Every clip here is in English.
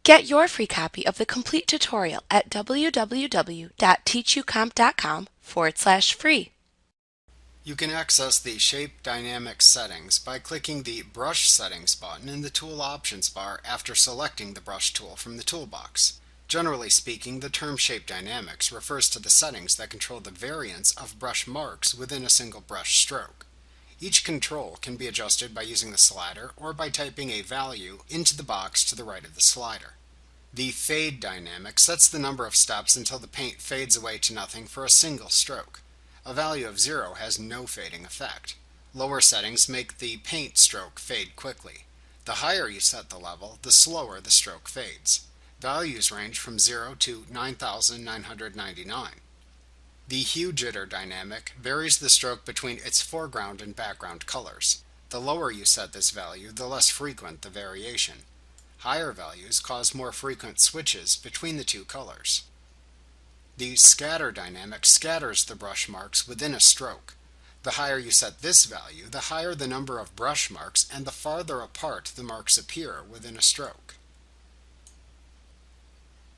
Get your free copy of the complete tutorial at www.teachucomp.com/free. You can access the Shape Dynamics settings by clicking the Brush Settings button in the Tool Options bar after selecting the brush tool from the toolbox. Generally speaking, the term Shape Dynamics refers to the settings that control the variance of brush marks within a single brush stroke. Each control can be adjusted by using the slider or by typing a value into the box to the right of the slider. The Fade dynamic sets the number of steps until the paint fades away to nothing for a single stroke. A value of 0 has no fading effect. Lower settings make the paint stroke fade quickly. The higher you set the level, the slower the stroke fades. Values range from 0 to 9,999. The Hue Jitter dynamic varies the stroke between its foreground and background colors. The lower you set this value, the less frequent the variation. Higher values cause more frequent switches between the two colors. The Scatter dynamic scatters the brush marks within a stroke. The higher you set this value, the higher the number of brush marks and the farther apart the marks appear within a stroke.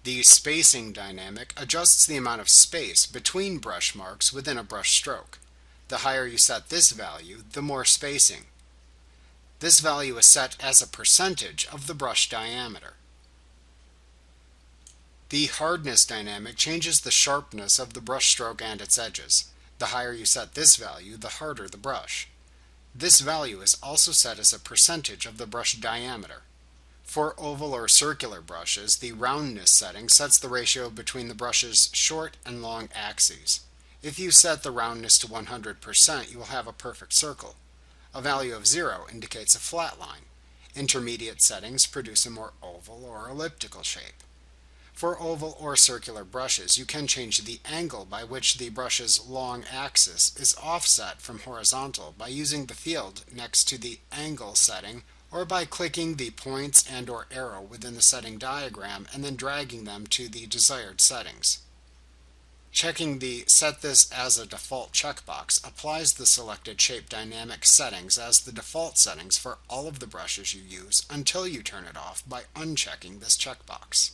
The Spacing dynamic adjusts the amount of space between brush marks within a brush stroke. The higher you set this value, the more spacing. This value is set as a percentage of the brush diameter. The Hardness dynamic changes the sharpness of the brush stroke and its edges. The higher you set this value, the harder the brush. This value is also set as a percentage of the brush diameter. For oval or circular brushes, the Roundness setting sets the ratio between the brush's short and long axes. If you set the roundness to 100%, you will have a perfect circle. A value of 0 indicates a flat line. Intermediate settings produce a more oval or elliptical shape. For oval or circular brushes, you can change the angle by which the brush's long axis is offset from horizontal by using the field next to the Angle setting or by clicking the points and/or arrow within the setting diagram and then dragging them to the desired settings. Checking the Set This as a Default checkbox applies the selected Shape Dynamics settings as the default settings for all of the brushes you use until you turn it off by unchecking this checkbox.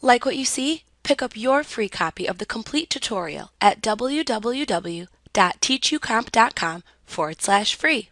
Like what you see? Pick up your free copy of the complete tutorial at www.teachucomp.com/free.